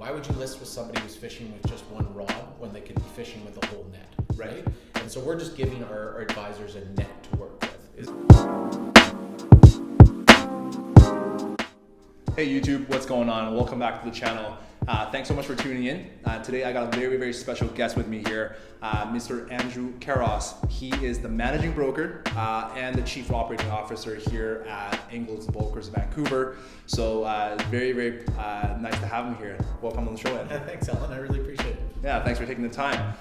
why would you list with somebody who's fishing with just one rod when they could be fishing with a whole net, right? And so we're just giving our advisors a net to work with. Hey YouTube, what's going on? Welcome back to the channel. Thanks so much for tuning in. Today I got a very, very special guest with me here, Mr. Carros. He is the managing broker and the chief operating officer here at Engel and Völkers Vancouver. So very, very nice to have him here. Welcome on the show, Andrew. Thanks, Alan. I really appreciate it. Yeah, thanks for taking the time.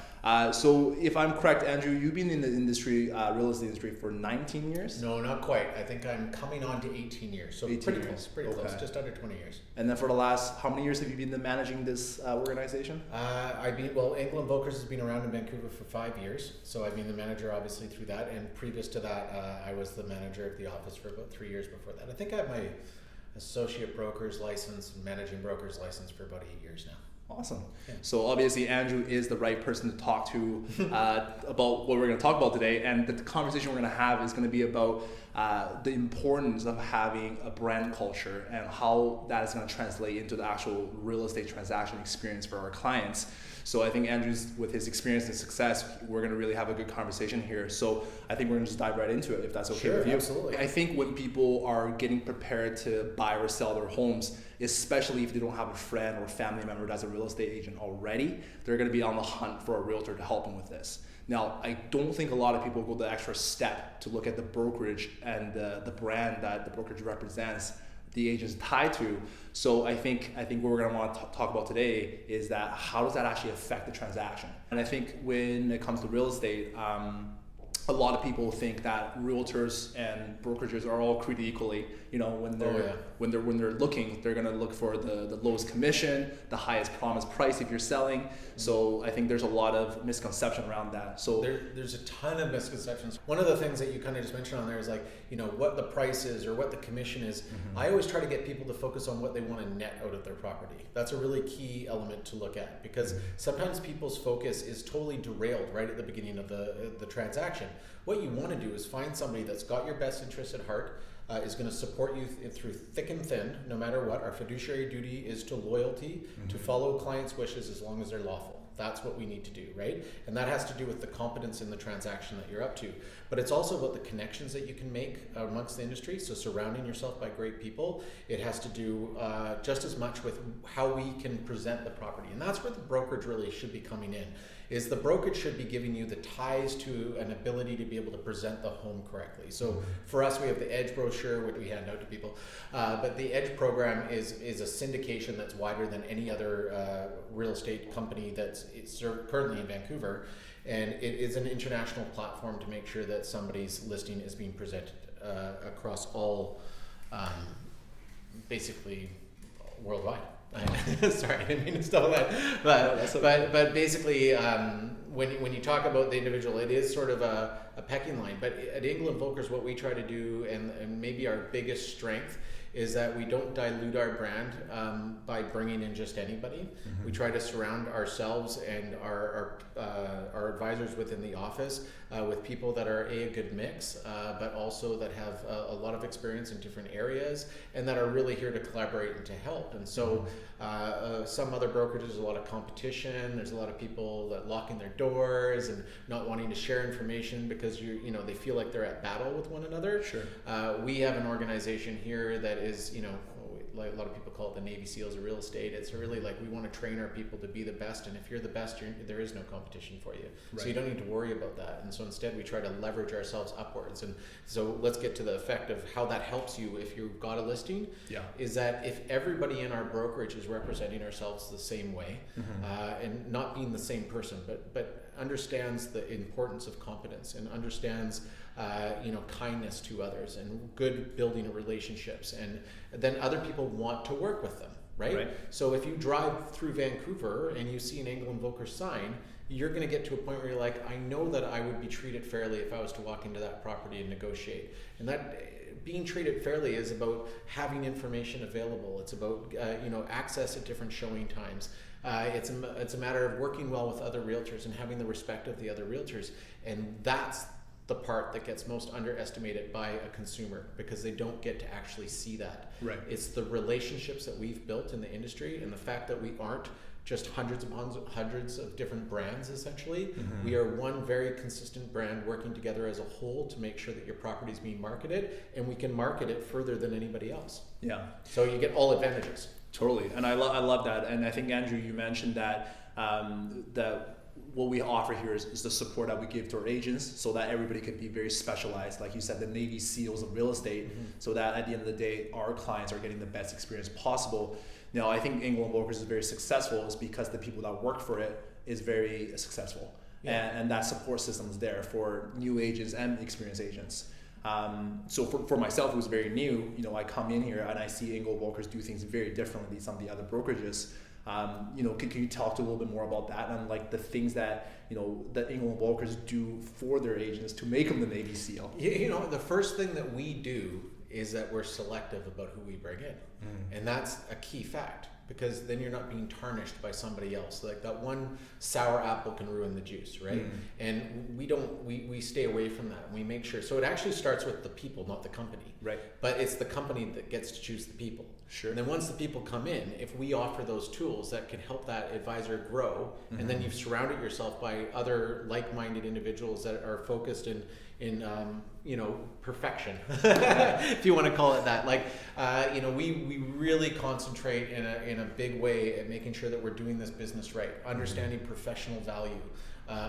So if I'm correct, Andrew, you've been in the industry, real estate industry for 19 years? No, not quite. I think I'm coming on to 18 years. So 18 pretty years. close, close, just under 20 years. And then for the last, how many years have you been managing this organization? Engel and Völkers has been around in Vancouver for 5 years. So I've been the manager obviously through that. And previous to that, I was the manager of the office for about 3 years before that. I think I have my associate broker's license and managing broker's license for about 8 years now. Awesome. Yeah. So obviously Andrew is the right person to talk to about what we're going to talk about today, and the conversation we're going to have is going to be about the importance of having a brand culture and how that is going to translate into the actual real estate transaction experience for our clients. So I think Andrew's, with his experience and success, we're going to really have a good conversation here. So I think we're going to just dive right into it, if that's okay with you. Absolutely. I think when people are getting prepared to buy or sell their homes, especially if they don't have a friend or family member that's a real estate agent already, they're going to be on the hunt for a realtor to help them with this. Now, I don't think a lot of people go the extra step to look at the brokerage and the brand that the brokerage represents, the agent's tied to. So I think what we're going to want to talk about today is that how does that actually affect the transaction? And I think when it comes to real estate, a lot of people think that realtors and brokerages are all created equally. You know, when they're looking, they're gonna look for the lowest commission, the highest promised price if you're selling. So I think there's a lot of misconception around that. So there's a ton of misconceptions. One of the things that you kind of just mentioned on there is like, you know, what the price is or what the commission is. I always try to get people to focus on what they want to net out of their property. That's a really key element to look at, because sometimes people's focus is totally derailed right at the beginning of the transaction. What you want to do is find somebody that's got your best interest at heart, is going to support you through thick and thin, no matter what. Our fiduciary duty is to loyalty, to follow clients' wishes as long as they're lawful. That's what we need to do, right? And that has to do with the competence in the transaction that you're up to. But it's also about the connections that you can make amongst the industry, so surrounding yourself by great people. It has to do just as much with how we can present the property. And that's where the brokerage really should be coming in, is the brokerage should be giving you the ties to an ability to be able to present the home correctly. So for us, we have the Edge brochure, which we hand out to people. But the Edge program is a syndication that's wider than any other real estate company that's currently in Vancouver. And it is an international platform to make sure that somebody's listing is being presented across all, basically worldwide. Sorry, I didn't mean to stall that. But basically, when you talk about the individual, it is sort of a pecking line. But at Engel and Völkers, what we try to do, and maybe our biggest strength, is that we don't dilute our brand by bringing in just anybody. We try to surround ourselves and our advisors within the office with people that are a good mix, but also that have a lot of experience in different areas and that are really here to collaborate and to help. And so some other brokerages, there's a lot of competition. There's a lot of people that locking their doors and not wanting to share information because they feel like they're at battle with one another. Sure. We have an organization here that is, like a lot of people call it the Navy SEALs of real estate. It's really like we want to train our people to be the best, and if you're the best, there is no competition for you. Right. So you don't need to worry about that. And so instead we try to leverage ourselves upwards. And so let's get to the effect of how that helps you if you've got a listing. Yeah. Is that if everybody in our brokerage is representing ourselves the same way, and not being the same person, but understands the importance of competence and understands kindness to others and good building of relationships, and then other people want to work with them, right? So if you drive through Vancouver and you see an Engel and Völker sign, you're going to get to a point where you're like, I know that I would be treated fairly if I was to walk into that property and negotiate. And that being treated fairly is about having information available. It's about access at different showing times. It's a matter of working well with other realtors and having the respect of the other realtors, and that's the part that gets most underestimated by a consumer, because they don't get to actually see that. Right. It's the relationships that we've built in the industry, and the fact that we aren't just hundreds of different brands essentially. We are one very consistent brand working together as a whole to make sure that your property is being marketed, and we can market it further than anybody else. Yeah. So you get all advantages. Totally, and I love that, and I think Andrew, you mentioned that that what we offer here is the support that we give to our agents, so that everybody could be very specialized, like you said, the Navy SEALs of real estate, so that at the end of the day, our clients are getting the best experience possible. Now, I think Engel and Völkers is very successful is because the people that work for it is very successful, and that support system is there for new agents and experienced agents. So for myself, who's very new, I come in here and I see Engel and Völkers do things very differently than some of the other brokerages. Can you talk to a little bit more about that and like the things that that Engel and Völkers do for their agents to make them the Navy SEAL? The first thing that we do is that we're selective about who we bring in, and that's a key fact, because then you're not being tarnished by somebody else. Like that one sour apple can ruin the juice, right? And we stay away from that. We make sure. So it actually starts with the people, not the company. Right. But it's the company that gets to choose the people. Sure. And then once the people come in, if we offer those tools that can help that advisor grow, and then you've surrounded yourself by other like-minded individuals that are focused in perfection, if you want to call it that. Like, we really concentrate in a big way at making sure that we're doing this business right, understanding professional value,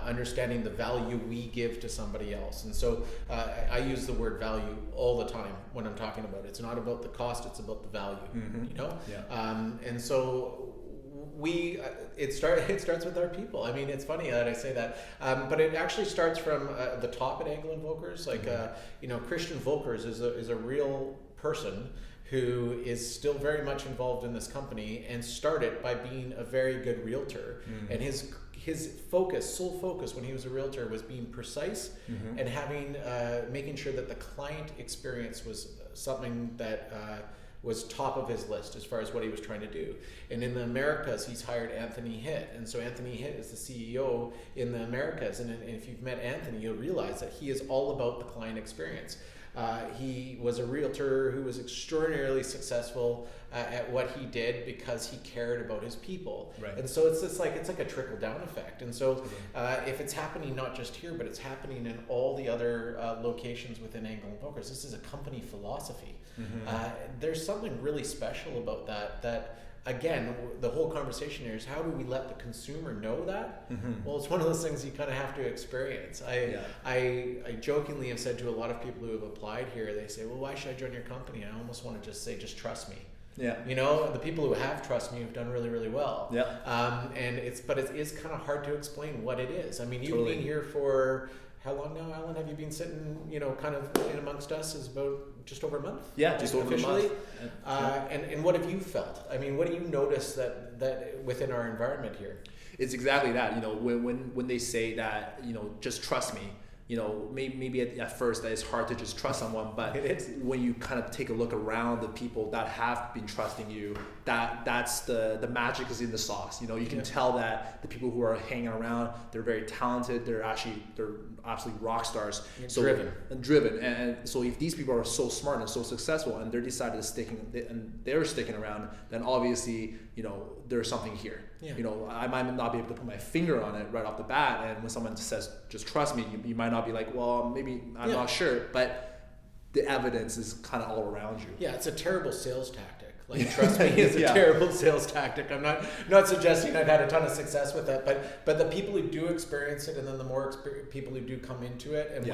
understanding the value we give to somebody else. And so I use the word value all the time when I'm talking about it. It's not about the cost, it's about the value, Yeah. And so it starts with our people. I mean, it's funny that I say that, but it actually starts from the top at Engel and Völkers. Like, Christian Volkers is a real person who is still very much involved in this company and started by being a very good realtor. And his sole focus when he was a realtor was being precise and making sure that the client experience was something that was top of his list as far as what he was trying to do. And in the Americas, he's hired Anthony Hitt. And so Anthony Hitt is the CEO in the Americas. And if you've met Anthony, you'll realize that he is all about the client experience. He was a realtor who was extraordinarily successful at what he did because he cared about his people. Right. And so it's like a trickle down effect. And so if it's happening not just here, but it's happening in all the other locations within Engel and Völkers, this is a company philosophy. There's something really special about that again, the whole conversation here is how do we let the consumer know that? Well, it's one of those things you kind of have to experience. I jokingly have said to a lot of people who have applied here, they say, well, why should I join your company? I almost want to just say, just trust me. Yeah. The people who have trust me have done really, really well. Yeah. And it is kind of hard to explain what it is. I mean, you've Totally. been here for how long now, Alan? Have you been sitting, kind of in amongst us? Is about just over a month? Yeah, just over officially. a month. And what have you felt? I mean, what do you notice that within our environment here? It's exactly that. When they say that, just trust me. Maybe at first that it's hard to just trust someone, but when you kind of take a look around the people that have been trusting you, that's the magic is in the sauce. You can tell that the people who are hanging around, they're very talented. They're absolutely rock stars. Driven. And so if these people are so smart and so successful and they're decided they're sticking around, then obviously, there's something here. Yeah. I might not be able to put my finger on it right off the bat. And when someone says, just trust me, you might not be like, well, maybe I'm not sure, but the evidence is kind of all around you. Yeah, it's a terrible sales tactic. Like, trust me, it's a terrible sales tactic. I'm not suggesting I've had a ton of success with that, but the people who do experience it, and then the more people who do come into it, and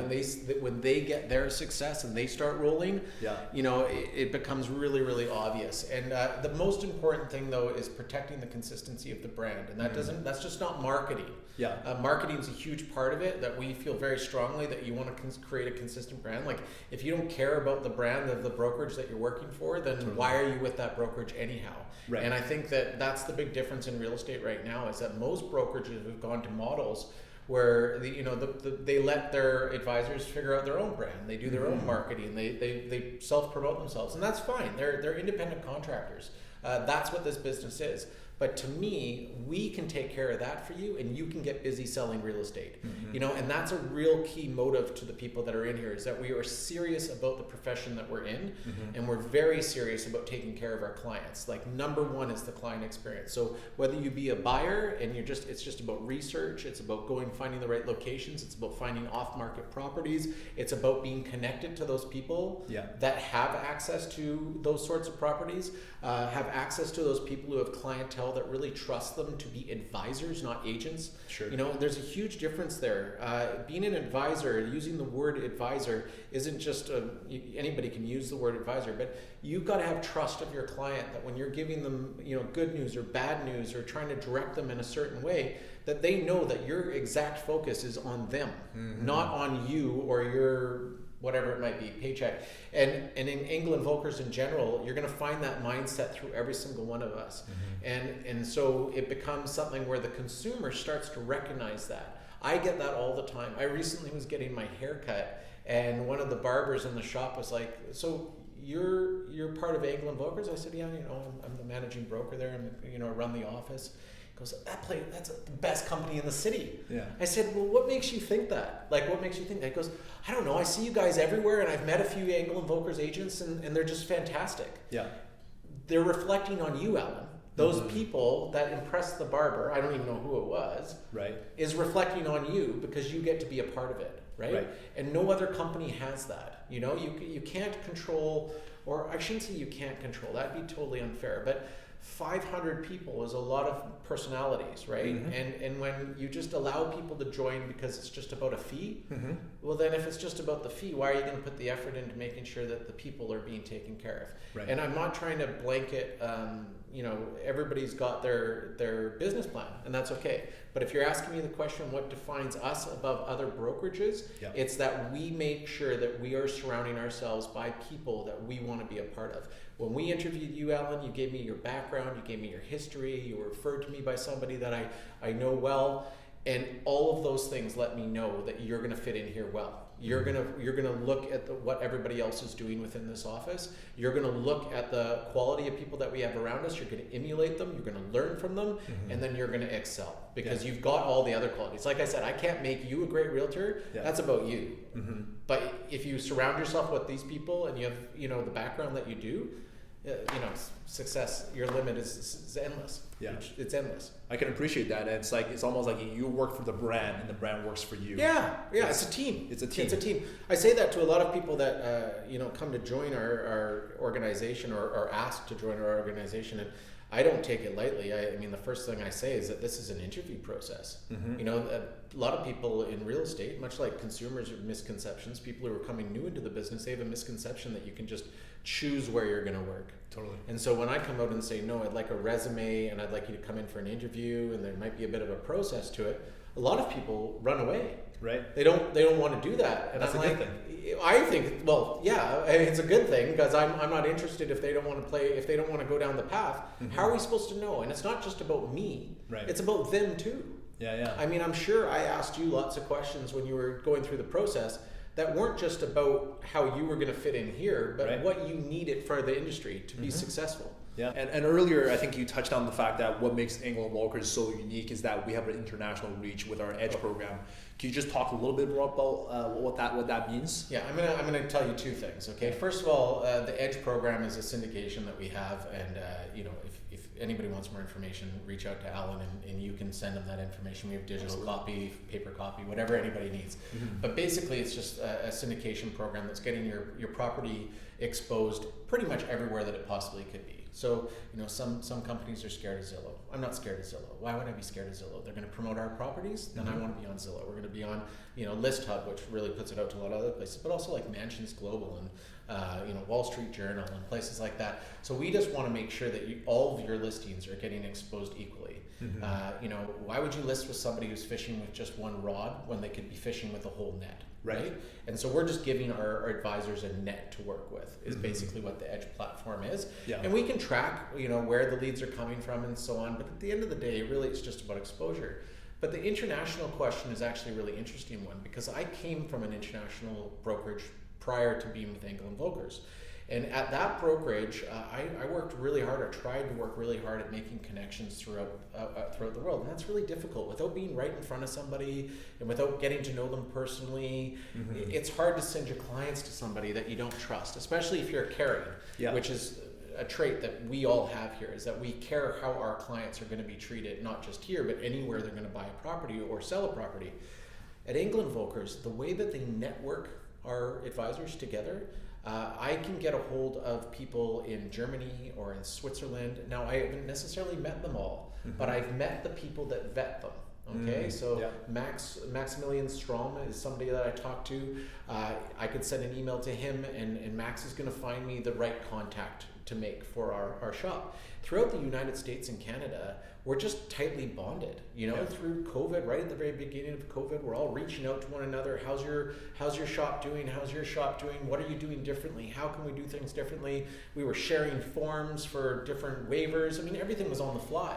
when they get their success and they start rolling, it becomes really, really obvious. And the most important thing though is protecting the consistency of the brand, and that's just not marketing. Yeah. Marketing is a huge part of it, that we feel very strongly that you want to create a consistent brand. Like, if you don't care about the brand of the brokerage that you're working for, then why are you with that brokerage anyhow? Right. And I think that's the big difference in real estate right now, is that most brokerages have gone to models where they let their advisors figure out their own brand. They do their own marketing. They self-promote themselves, and that's fine. They're independent contractors. That's what this business is. But to me, we can take care of that for you, and you can get busy selling real estate. You know, and that's a real key motive to the people that are in here, is that we are serious about the profession that we're in, and we're very serious about taking care of our clients. Like, number one is the client experience. So whether you be a buyer and it's just about research, it's about finding the right locations, it's about finding off-market properties, it's about being connected to those people that have access to those sorts of properties, have access to those people who have clientele that really trust them to be advisors, not agents. Sure. You know, there's a huge difference there. Being an advisor, using the word advisor isn't just anybody can use the word advisor, but you've got to have trust of your client, that when you're giving them, you know, good news or bad news, or trying to direct them in a certain way, that they know that your exact focus is on them, not on you or your whatever it might be, paycheck. And in Engel and Völkers in general, you're going to find that mindset through every single one of us. And so it becomes something where the consumer starts to recognize that. I get that all the time. I recently was getting my hair cut, and one of the barbers in the shop was like, so you're part of Engel and Völkers? I said, yeah, you know, I'm the managing broker there, and you know, I run the office. He goes, that's the best company in the city. I said, well, what makes you think that? Like, what makes you think that? He goes, I don't know, I see you guys everywhere, and I've met a few Engel and Völkers agents, and they're just fantastic. They're reflecting on you, Alan. Those people that impressed the barber, I don't even know who it was, is reflecting on you because you get to be a part of it, right? And no other company has that. You know, you can't control, or I shouldn't say you can't control, that'd be totally unfair, but 500 people is a lot of personalities, right? And when you just allow people to join because it's just about a fee, well then if it's just about the fee, why are you going to put the effort into making sure that the people are being taken care of? And I'm not trying to blanket, you know, everybody's got their business plan, and that's okay. But if you're asking me the question, what defines us above other brokerages, it's that we make sure that we are surrounding ourselves by people that we want to be a part of. When we interviewed you, Alan, you gave me your background, you gave me your history, you were referred to me by somebody that I know well, and all of those things let me know that you're going to fit in here well. You're gonna look at what everybody else is doing within this office. You're gonna look at the quality of people that we have around us. You're gonna emulate them. You're gonna learn from them, and then you're gonna excel because you've got all the other qualities. Like I said, I can't make you a great realtor. That's about you. But if you surround yourself with these people and you have, you know, the background that you do, you know, success, your limit is endless. It's endless. I can appreciate that. And it's like, it's almost like you work for the brand and the brand works for you. It's a team. It's a team. I say that to a lot of people that you know, come to join our organization or ask to join our organization, and I don't take it lightly. I mean, the first thing I say is that this is an interview process. You know, a lot of people in real estate, much like consumers have misconceptions, people who are coming new into the business, they have a misconception that you can just choose where you're going to work. Totally. And so when I come out and say, no, I'd like a resume and I'd like you to come in for an interview, and there might be a bit of a process to it, a lot of people run away. They don't want to do that. And that's I'm a good thing. I think, well, yeah, it's a good thing because I'm not interested if they don't want to play, if they don't want to go down the path. How are we supposed to know? And it's not just about me. It's about them too. I mean, I'm sure I asked you lots of questions when you were going through the process that weren't just about how you were going to fit in here, but what you needed for the industry to be successful. And earlier, I think you touched on the fact that what makes Engel and Völkers so unique is that we have an international reach with our Edge program. Can you just talk a little bit more about what that means? I'm gonna tell you two things. Okay, first of all, the Edge program is a syndication that we have, and you know, if anybody wants more information, reach out to Alan, and you can send them that information. We have digital copy, paper copy, whatever anybody needs. But basically, it's just a syndication program that's getting your property exposed pretty much everywhere that it possibly could be. So, you know, some companies are scared of Zillow. I'm not scared of Zillow. Why would I be scared of Zillow? They're going to promote our properties, then I want to be on Zillow. We're going to be on, you know, List Hub, which really puts it out to a lot of other places, but also like Mansions Global and you know, Wall Street Journal and places like that. So we just want to make sure that all of your listings are getting exposed equally. You know, why would you list with somebody who's fishing with just one rod when they could be fishing with a whole net? Right? And so we're just giving our advisors a net to work with is basically what the Edge platform is. And we can track, you know, where the leads are coming from and so on. But at the end of the day, really it's just about exposure. But the international question is actually a really interesting one because I came from an international brokerage prior to being with Engel and Völkers. And at that brokerage, I worked really hard, or tried to work really hard at making connections throughout the world. And that's really difficult. Without being right in front of somebody and without getting to know them personally, it's hard to send your clients to somebody that you don't trust, especially if you're caring, which is a trait that we all have here, is that we care how our clients are going to be treated, not just here, but anywhere they're going to buy a property or sell a property. At Engel and Völkers, the way that they network our advisors together, I can get a hold of people in Germany or in Switzerland. Now, I haven't necessarily met them all, but I've met the people that vet them. Okay, so Maximilian Strom is somebody that I talked to. I could send an email to him, and Max is going to find me the right contact to make for our shop. Throughout the United States and Canada, we're just tightly bonded. Through COVID, right at the very beginning of COVID, we're all reaching out to one another. How's your shop doing? How's your shop doing? What are you doing differently? How can we do things differently? We were sharing forms for different waivers. I mean, everything was on the fly.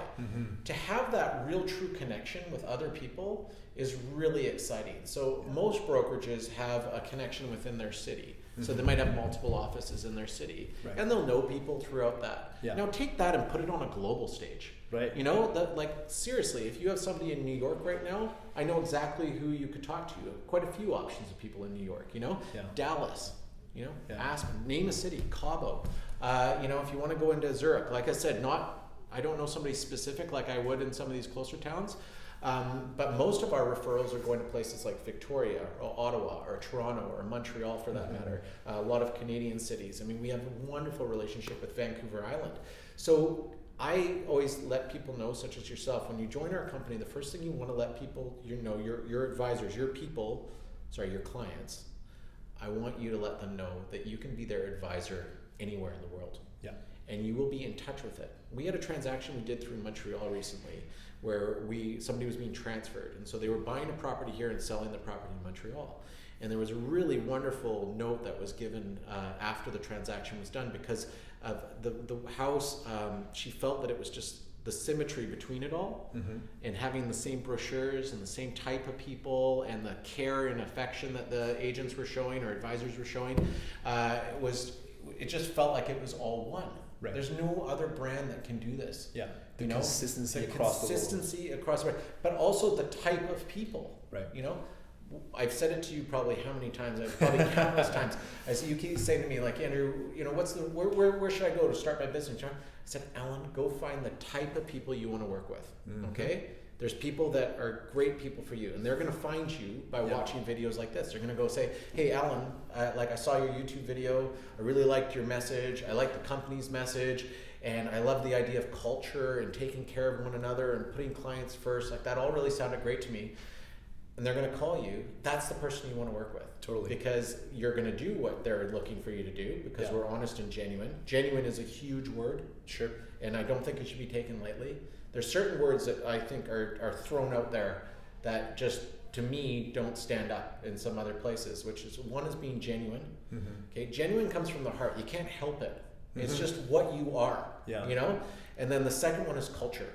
To have that real true connection with other people is really exciting. So most brokerages have a connection within their city. So they might have multiple offices in their city, and they'll know people throughout that. Now take that and put it on a global stage. Right. Seriously, if you have somebody in New York right now, I know exactly who you could talk to. Quite a few options of people in New York, Dallas, Aspen, name a city, Cabo. If you want to go into Zurich, like I said, I don't know somebody specific like I would in some of these closer towns. But most of our referrals are going to places like Victoria or Ottawa or Toronto or Montreal for that matter. A lot of Canadian cities. I mean, we have a wonderful relationship with Vancouver Island. So I always let people know, such as yourself, when you join our company, the first thing you want to let people, your advisors, your clients, I want you to let them know that you can be their advisor anywhere in the world. Yeah. And you will be in touch with it. We had a transaction we did through Montreal recently where somebody was being transferred. And so they were buying a property here and selling the property in Montreal. And there was a really wonderful note that was given after the transaction was done because of the house. She felt that it was just the symmetry between it all and having the same brochures and the same type of people and the care and affection that the agents were showing or advisors were showing, it just felt like it was all one. Right. There's no other brand that can do this. Yeah. Consistency across the board. But also the type of people. Right. I've said it to you probably how many times? Probably countless times. You keep saying to me, like, Andrew, where should I go to start my business? I said, Alan, go find the type of people you want to work with. Okay? There's people that are great people for you, and they're going to find you by watching videos like this. They're going to go say, hey, Alan, I saw your YouTube video. I really liked your message. I like the company's message, and I love the idea of culture and taking care of one another and putting clients first. Like, that all really sounded great to me. And they're going to call you. That's the person you want to work with. Totally. Because you're going to do what they're looking for you to do because we're honest and genuine. Genuine is a huge word. Sure. And I don't think it should be taken lightly. There's certain words that I think are thrown out there that just, to me, don't stand up in some other places, which is, one is being genuine. Okay, genuine comes from the heart. You can't help it. It's just what you are, And then the second one is culture.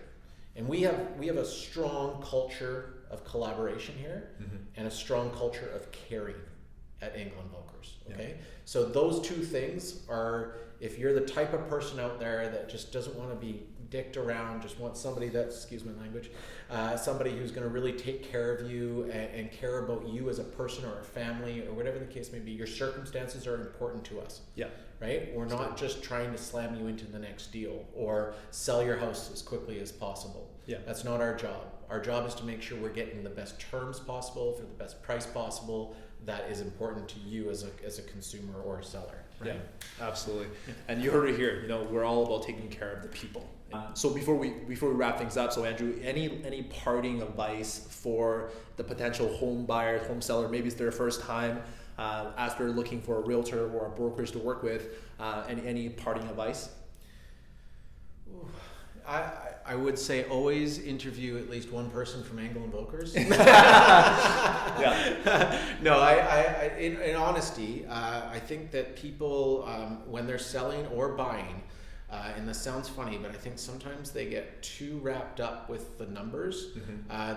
And we have a strong culture of collaboration here and a strong culture of caring at Engel and Völkers, okay? So those two things are, if you're the type of person out there that just doesn't want to be dicked around, just wants somebody that's, excuse my language, somebody who's going to really take care of you and care about you as a person or a family or whatever the case may be, your circumstances are important to us. Yeah. Right? We're not just trying to slam you into the next deal or sell your house as quickly as possible. Yeah. That's not our job. Our job is to make sure we're getting the best terms possible for the best price possible that is important to you as a consumer or a seller. Right? Yeah, absolutely. And you heard it here. We're all about taking care of the people. So before we wrap things up, so Andrew, any parting advice for the potential home buyer, home seller? Maybe it's their first time after looking for a realtor or a brokerage to work with. Any parting advice? I would say always interview at least one person from Engel and Völkers. No, in honesty, I think that people, when they're selling or buying, and this sounds funny, but I think sometimes they get too wrapped up with the numbers.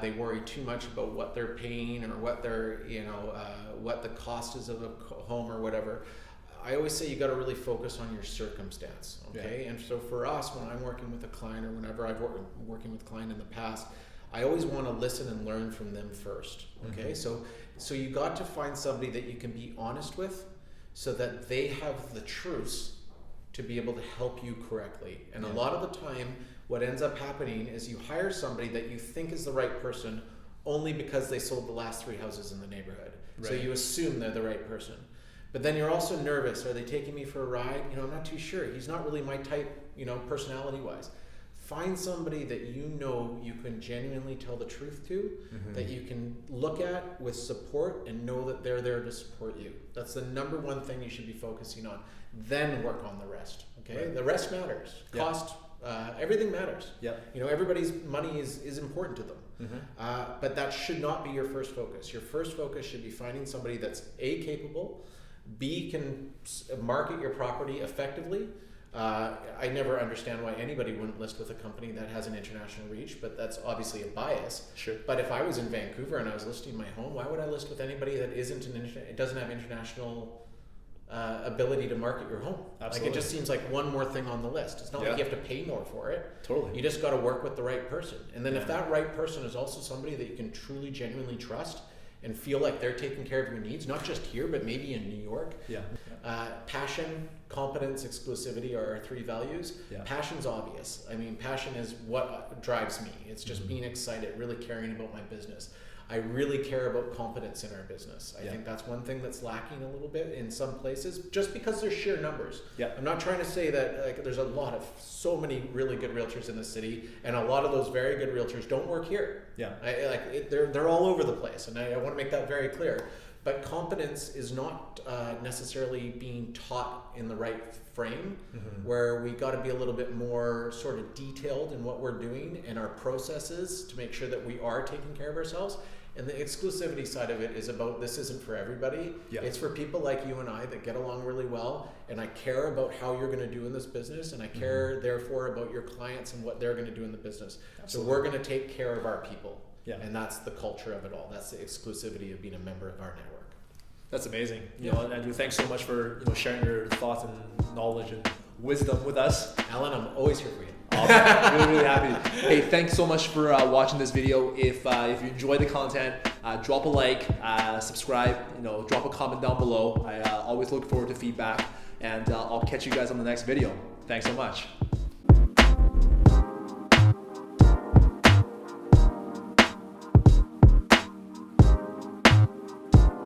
They worry too much about what they're paying or what their, what the cost is of a home or whatever. I always say you got to really focus on your circumstance, okay? And so for us, when I'm working with a client or whenever I've working with a client in the past, I always want to listen and learn from them first, okay? So you got to find somebody that you can be honest with so that they have the truths to be able to help you correctly. And a lot of the time, what ends up happening is you hire somebody that you think is the right person only because they sold the last 3 houses in the neighborhood. So you assume they're the right person. But then you're also nervous. Are they taking me for a ride? I'm not too sure. He's not really my type, personality-wise. Find somebody that you can genuinely tell the truth to, that you can look at with support and know that they're there to support you. That's the number one thing you should be focusing on. Then work on the rest, okay? Right. The rest matters. Cost, everything matters. Everybody's money is important to them. But that should not be your first focus. Your first focus should be finding somebody that's A, capable, B, can market your property effectively. I never understand why anybody wouldn't list with a company that has an international reach, but that's obviously a bias. Sure. But if I was in Vancouver and I was listing my home, why would I list with anybody that doesn't have international ability to market your home? Absolutely. Like, it just seems like one more thing on the list. It's not like you have to pay more for it. Totally. You just got to work with the right person. And then if that right person is also somebody that you can truly, genuinely trust and feel like they're taking care of your needs, not just here, but maybe in New York. Passion, competence, exclusivity are our 3 values. Passion's obvious. I mean, passion is what drives me. It's just being excited, really caring about my business. I really care about competence in our business. I think that's one thing that's lacking a little bit in some places, just because there's sheer numbers. I'm not trying to say that there's so many really good realtors in the city, and a lot of those very good realtors don't work here. They're all over the place, and I want to make that very clear. But competence is not necessarily being taught in the right frame, where we got to be a little bit more sort of detailed in what we're doing and our processes to make sure that we are taking care of ourselves. And the exclusivity side of it is about, this isn't for everybody. It's for people like you and I that get along really well, and I care about how you're going to do in this business, and I care therefore about your clients and what they're going to do in the business. So we're going to take care of our people. And that's the culture of it all. That's the exclusivity of being a member of our network. That's amazing. Andrew, thanks so much for sharing your thoughts and knowledge and wisdom with us. Alan, I'm always here for you. Awesome. Really, really happy. Hey, thanks so much for watching this video. If you enjoy the content, drop a like, subscribe, drop a comment down below. I always look forward to feedback, and I'll catch you guys on the next video. Thanks so much.